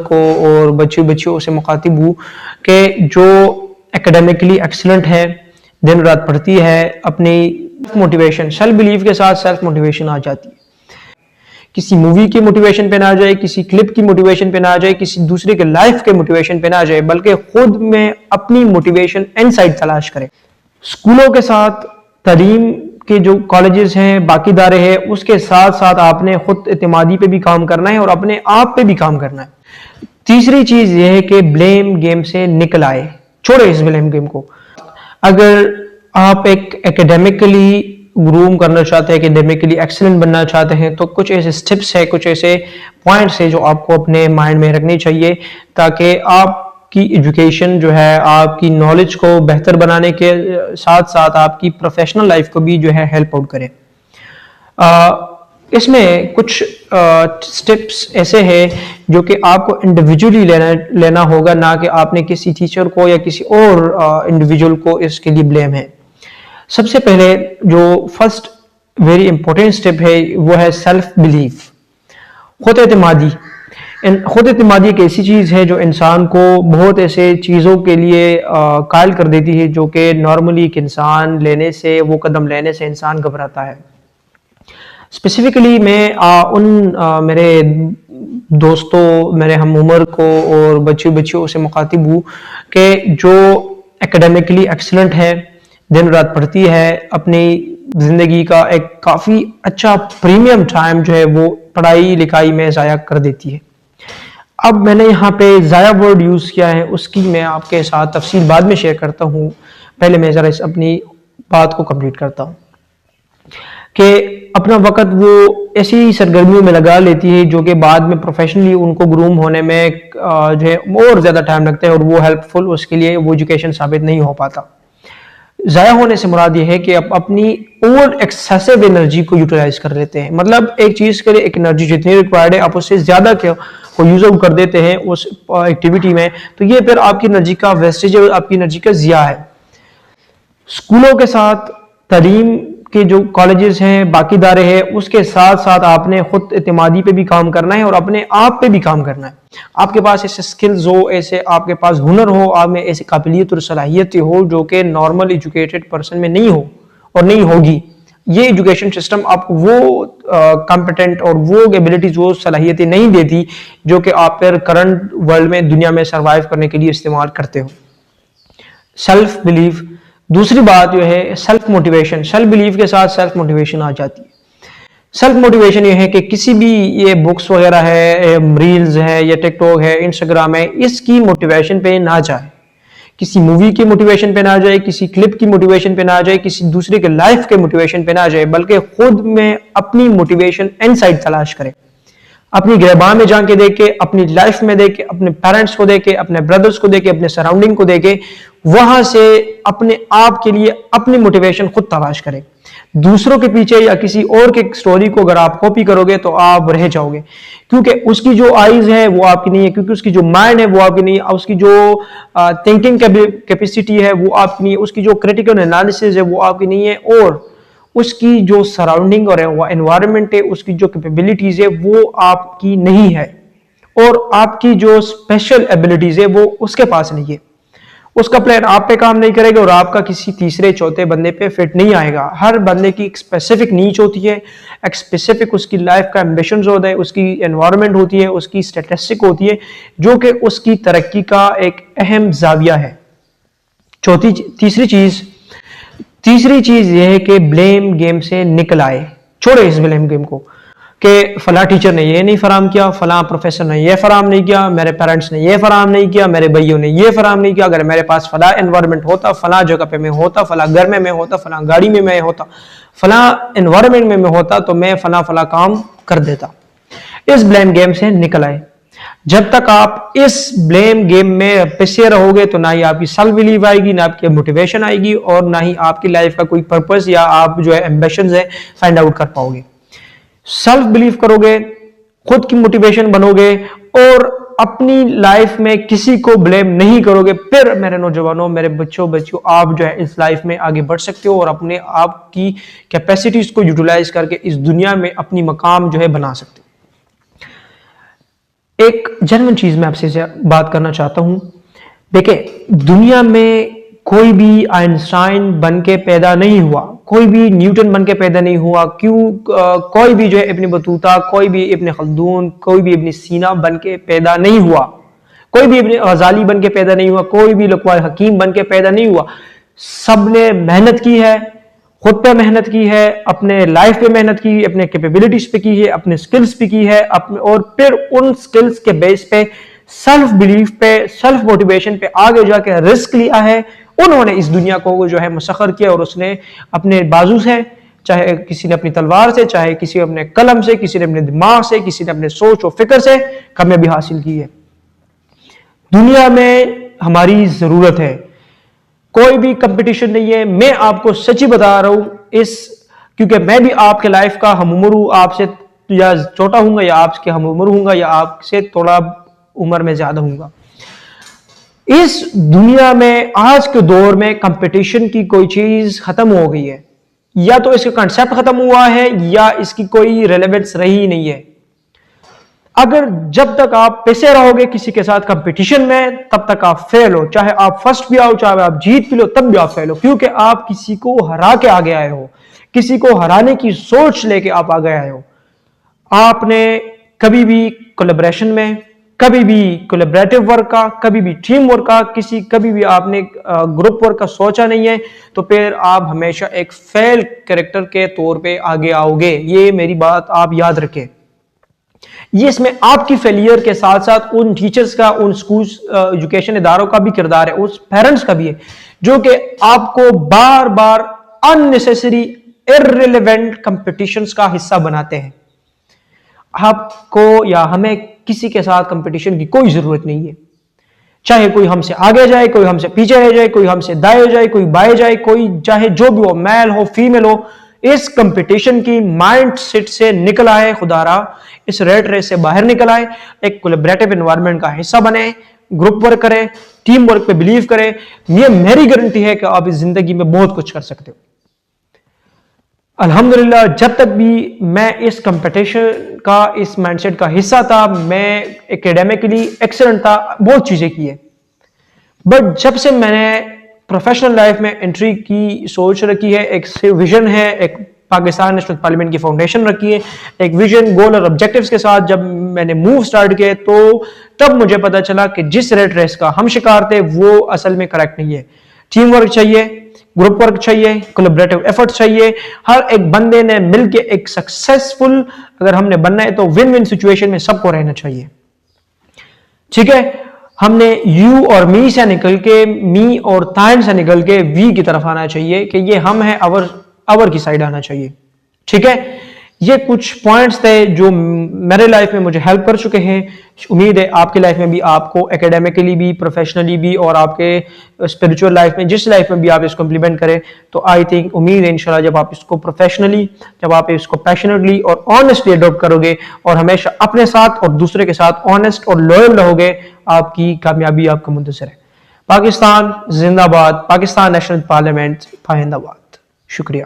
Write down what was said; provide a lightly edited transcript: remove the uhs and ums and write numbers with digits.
کو اور بچیوں سے مخاطب ہوں کہ جو اکیڈیمکلی ایکسلنٹ ہے، دن رات پڑھتی ہے، اپنی موٹیویشن سیلف بلیف کے ساتھ سیلف موٹیویشن آ جاتی ہے. کسی مووی کی موٹیویشن پہ نہ جائے، کسی کلپ کی موٹیویشن پہ نہ جائے، کسی دوسرے کے لائف کے موٹیویشن پہ نہ جائے، بلکہ خود میں اپنی موٹیویشن انسائڈ تلاش کرے. اسکولوں کے ساتھ تعلیم کے جو کالجز ہیں، باقی ادارے ہیں، اس کے ساتھ ساتھ آپ نے خود اعتمادی پہ بھی کام کرنا ہے اور اپنے آپ پہ بھی کام کرنا ہے. تیسری چیز یہ ہے کہ بلیم گیم سے نکل آئے، چھوڑے اس بلیم گیم کو. اگر آپ ایک اکیڈیمکلی گروم کرنا چاہتے ہیں، اکیڈیمکلی ایکسلنٹ بننا چاہتے ہیں، تو کچھ ایسے سٹیپس ہیں، کچھ ایسے پوائنٹس ہیں جو آپ کو اپنے مائنڈ میں رکھنے چاہیے تاکہ آپ کی ایجوکیشن جو ہے آپ کی نالج کو بہتر بنانے کے ساتھ ساتھ آپ کی پروفیشنل لائف کو بھی جو ہے ہیلپ آؤٹ کرے. اس میں کچھ سٹیپس ایسے ہیں جو کہ آپ کو انڈیویجولی لینا ہوگا، نہ کہ آپ نے کسی ٹیچر کو یا کسی اور انڈیویجول کو اس کے لیے بلیم ہے. سب سے پہلے جو فرسٹ ویری امپورٹنٹ سٹیپ ہے وہ ہے سیلف بلیف، خود اعتمادی. خود اعتمادی ایک ایسی چیز ہے جو انسان کو بہت ایسے چیزوں کے لیے قائل کر دیتی ہے جو کہ نارملی ایک انسان لینے سے، وہ قدم لینے سے انسان گھبراتا ہے. اسپیسیفکلی میں ان میرے دوستوں، میرے ہم عمر کو اور بچیوں سے مخاطب ہوں کہ جو اکیڈیمکلی ایکسلنٹ ہے، دن رات پڑھتی ہے، اپنی زندگی کا ایک کافی اچھا پریمیم ٹائم جو ہے وہ پڑھائی لکھائی میں ضائع کر دیتی ہے. اب میں نے یہاں پہ ضائع ورڈ یوز کیا ہے، اس کی میں آپ کے ساتھ تفصیل بعد میں شیئر کرتا ہوں. پہلے میں ذرا اپنی بات کو کمپلیٹ کرتا ہوں کہ اپنا وقت وہ ایسی سرگرمیوں میں لگا لیتی ہے جو کہ بعد میں پروفیشنلی ان کو گروم ہونے میں جو ہے اور زیادہ ٹائم لگتا ہے اور وہ ہیلپ فل اس کے لیے وہ ایجوکیشن ثابت نہیں ہو پاتا. ضائع ہونے سے مراد یہ ہے کہ آپ اپنی اوور ایکسیسو انرجی کو یوٹیلائز کر لیتے ہیں. مطلب ایک چیز کے لیے ایک انرجی جتنی ریکوائرڈ ہے آپ اس سے زیادہ کو یوز آؤٹ کر دیتے ہیں اس ایکٹیویٹی میں، تو یہ پھر آپ کی انرجی کا ویسٹیج ہے، آپ کی انرجی کا ضیاع ہے. اسکولوں کے ساتھ تعلیم کے جو کالجز ہیں، باقی ادارے ہیں، اس کے ساتھ ساتھ آپ نے خود اعتمادی پہ بھی کام کرنا ہے اور اپنے آپ پہ بھی کام کرنا ہے. آپ کے پاس ایسے سکلز ہو، ایسے آپ کے پاس ہنر ہو، آپ میں ایسی قابلیت اور صلاحیت ہو جو کہ نارمل ایجوکیٹڈ پرسن میں نہیں ہو اور نہیں ہوگی. یہ ایجوکیشن سسٹم آپ کو وہ کمپیٹنٹ اور وہ ایبلٹیز، وہ صلاحیتیں نہیں دیتی جو کہ آپ پھر کرنٹ ورلڈ میں، دنیا میں سروائیو کرنے کے لیے استعمال کرتے ہو. Self belief. دوسری بات جو ہے سیلف موٹیویشن، سیلف بلیف کے ساتھ سیلف موٹیویشن آ جاتی ہے. سیلف موٹیویشن یہ ہے کہ کسی بھی یہ بکس وغیرہ ہے، ریلز ہے یا ٹک ٹاک ہے، انسٹاگرام ہے، اس کی موٹیویشن پہ نہ جائے. کسی مووی کی موٹیویشن پہ نہ جائے، کسی کلپ کی موٹیویشن پہ نہ جائے، کسی دوسرے کے لائف کے موٹیویشن پہ نہ جائے، بلکہ خود میں اپنی موٹیویشن انسائڈ تلاش کرے. اپنی گربان میں جا کے دیکھے، اپنی لائف میں دیکھے، اپنے پیرنٹس کو دیکھے، اپنے بردرز کو دیکھے، اپنے سراؤنڈنگ کو دیکھے، وہاں سے اپنے آپ کے لیے اپنی موٹیویشن خود تلاش کرے. دوسروں کے پیچھے یا کسی اور کے سٹوری کو اگر آپ کاپی کرو گے تو آپ رہ جاؤ گے، کیونکہ اس کی جو آئیز ہے وہ آپ کی نہیں ہے، کیونکہ اس کی جو مائنڈ ہے وہ آپ کی نہیں ہے، اس کی جو تھنکنگ کیپیسٹی ہے وہ آپ کی نہیں ہے، اس کی جو کریٹیکل انالیسز ہے وہ آپ کی نہیں ہے، اور اس کی جو سراؤنڈنگ اور انوائرمنٹ ہے، اس کی جو کیپیبلٹیز ہے وہ آپ کی نہیں ہے، اور آپ کی جو اسپیشل ایبلٹیز ہے وہ اس کے پاس نہیں ہے. اس کا پلان آپ پہ کام نہیں کرے گا اور آپ کا کسی تیسرے چوتھے بندے پہ فٹ نہیں آئے گا. ہر بندے کی ایک اسپیسیفک نیچ ہوتی ہے، ایک اسپیسیفک اس کی لائف کا ایمبیشنز ہوتا ہے، اس کی انوائرمنٹ ہوتی ہے، اس کی اسٹیٹسٹک ہوتی ہے جو کہ اس کی ترقی کا ایک اہم زاویہ ہے. تیسری چیز یہ ہے کہ بلیم گیم سے نکل آئے، چھوڑے اس بلیم گیم کو کہ فلاں ٹیچر نے یہ نہیں فراہم کیا، فلاں پروفیسر نے یہ فراہم نہیں کیا، میرے پیرنٹس نے یہ فراہم نہیں کیا، میرے بھائیوں نے یہ فراہم نہیں کیا. اگر میرے پاس فلاں انوائرمنٹ ہوتا، فلاں جگہ پہ میں ہوتا، فلاں گھر میں ہوتا، فلاں گاڑی میں ہوتا، فلاں انوائرمنٹ میں ہوتا تو میں فلاں کام کر دیتا. اس بلیم گیم سے نکل آئے. جب تک آپ اس بلیم گیم میں پسے رہو گے تو نہ ہی آپ کی سیلف بلیف آئے گی، نہ آپ کی موٹیویشن آئے گی، اور نہ ہی آپ کی لائف کا کوئی پرپس یا آپ جو ہے ایمبیشنز ہے فائنڈ آؤٹ کر پاؤ گے. سیلف بلیف کرو گے، خود کی موٹیویشن بنو گے، اور اپنی لائف میں کسی کو بلیم نہیں کرو گے، پھر میرے نوجوانوں، میرے بچوں آپ جو ہے اس لائف میں آگے بڑھ سکتے ہو اور اپنے آپ کی کیپیسٹیز کو یوٹیلائز کر کے اس دنیا میں اپنی مقام جو ہے بنا سکتے ہو. ایک جنرل چیز میں آپ سے بات کرنا چاہتا ہوں. دیکھیں دنیا میں کوئی بھی آئنسٹائن بن کے پیدا نہیں ہوا, کوئی بھی نیوٹن بن کے پیدا نہیں ہوا, کوئی بھی جو ہے ابن بطوطہ, کوئی بھی ابن خلدون, کوئی بھی ابن سینا بن کے پیدا نہیں ہوا, کوئی بھی ابن غزالی بن کے پیدا نہیں ہوا, کوئی بھی لقمان حکیم بن کے پیدا نہیں ہوا. سب نے محنت کی ہے, خود پہ محنت کی ہے, اپنے لائف پہ محنت کی, اپنے کیپیبلٹیز پہ کی ہے, اپنے سکلز پہ کی ہے, اور پھر ان سکلز کے بیس پہ سیلف بلیف پہ, سیلف موٹیویشن پہ آگے جا کے رسک لیا ہے. انہوں نے اس دنیا کو جو ہے مسخر کیا, اور اس نے اپنے بازو سے, چاہے کسی نے اپنی تلوار سے, چاہے کسی نے اپنے قلم سے, کسی نے اپنے دماغ سے, کسی نے اپنے سوچ و فکر سے کامیابی حاصل کی ہے. دنیا میں ہماری ضرورت ہے, کوئی بھی کمپٹیشن نہیں ہے. میں آپ کو سچی بتا رہا ہوں, کیونکہ میں بھی آپ کے لائف کا ہم عمر ہوں, آپ سے یا چھوٹا ہوں گا یا آپ کے ہم عمر ہوں گا یا آپ سے تھوڑا عمر میں زیادہ ہوں گا. اس دنیا میں آج کے دور میں کمپٹیشن کی کوئی چیز ختم ہو گئی ہے, یا تو اس کا کنسیپٹ ختم ہوا ہے یا اس کی کوئی ریلیونس رہی نہیں ہے. اگر جب تک آپ پیسے رہو گے کسی کے ساتھ کمپٹیشن میں, تب تک آپ فیل ہو. چاہے آپ فرسٹ بھی آؤ, چاہے آپ جیت بھی لو, تب بھی آپ فیل ہو, کیونکہ آپ کسی کو ہرا کے آگے آئے ہو, کسی کو ہرانے کی سوچ لے کے آپ آگے آئے ہو. آپ نے کبھی بھی کولیبریشن میں, کبھی بھی کولیبریٹو ورک کا, کبھی بھی ٹیم ورک کا, کبھی بھی آپ نے گروپ ورک کا سوچا نہیں ہے, تو پھر آپ ہمیشہ ایک فیل کریکٹر کے طور پہ آگے آؤ گے. یہ میری بات آپ یاد رکھیں. یہ اس میں آپ کی فیلئر کے ساتھ ساتھ ان ٹیچرز کا, ان سکولز ایجوکیشن اداروں کا بھی کردار ہے, اس پیرنٹس کا بھی ہے, جو کہ آپ کو بار بار unnecessary irrelevant competitions کا حصہ بناتے ہیں. آپ کو یا ہمیں کسی کے ساتھ کمپٹیشن کی کوئی ضرورت نہیں ہے. چاہے کوئی ہم سے آگے جائے, کوئی ہم سے پیچھے رہ جائے, کوئی ہم سے دائیں جائے, کوئی بائیں جائے, کوئی چاہے جو بھی ہو, میل ہو فیمیل ہو, اس کمپٹیشن کی مائنڈ سیٹ سے نکل آئے. خدا را اس ریٹ ریس سے باہر نکل آئے, ایک کولیبریٹو انوائرمنٹ کا حصہ بنے, گروپ ورک کرے, ٹیم ورک پہ بلیو کرے. یہ میری گارنٹی ہے کہ آپ اس زندگی میں بہت کچھ کر سکتے ہو. الحمدللہ جب تک بھی میں اس کمپٹیشن کا, اس مائنڈ سیٹ کا حصہ تھا, میں اکیڈیمکلی ایکسلنٹ تھا, بہت چیزیں کی ہے. بٹ جب سے میں نے پروفیشنل لائف میں انٹری کی سوچ رکھی ہے, ایک ویژن ہے, ایک پاکستان نیشنل پارلیمنٹ کی فاؤنڈیشن رکھی ہے, ایک ویژن, گول اور آبجیکٹیوز کے ساتھ جب میں نے موو سٹارٹ کیے, تو تب مجھے پتا چلا کہ جس ریٹ ریس کا ہم شکار تھے وہ اصل میں کریکٹ نہیں ہے. ٹیم ورک چاہیے, گروپ ورک چاہیے, کولیبریٹو ایفرٹ چاہیے. ہر ایک بندے نے مل کے ایک سکسیسفل, اگر ہم نے بننا ہے تو ون ون سچویشن میں سب کو رہنا چاہیے. ٹھیک ہے, ہم نے یو اور می سے نکل کے, می اور تائن سے نکل کے وی کی طرف آنا چاہیے, کہ یہ ہم ہے, اور کی سائڈ آنا چاہیے. ٹھیک ہے, یہ کچھ پوائنٹس تھے جو میرے لائف میں مجھے ہیلپ کر چکے ہیں. امید ہے آپ کی لائف میں بھی آپ کو اکیڈیمکلی بھی, پروفیشنلی بھی, اور آپ کے اسپرچول لائف میں, جس لائف میں بھی آپ اس کو امپلیمنٹ کریں, تو آئی تھنک, امید ہے انشاءاللہ جب آپ اس کو پروفیشنلی, جب آپ اس کو پیشنیٹلی اور آنیسٹلی اڈاپٹ کرو گے, اور ہمیشہ اپنے ساتھ اور دوسرے کے ساتھ آنیسٹ اور لوئل رہو گے, آپ کی کامیابی آپ کا منتظر ہے. پاکستان زندہ باد, پاکستان نیشنل پارلیمنٹ پائندہ باد. شکریہ.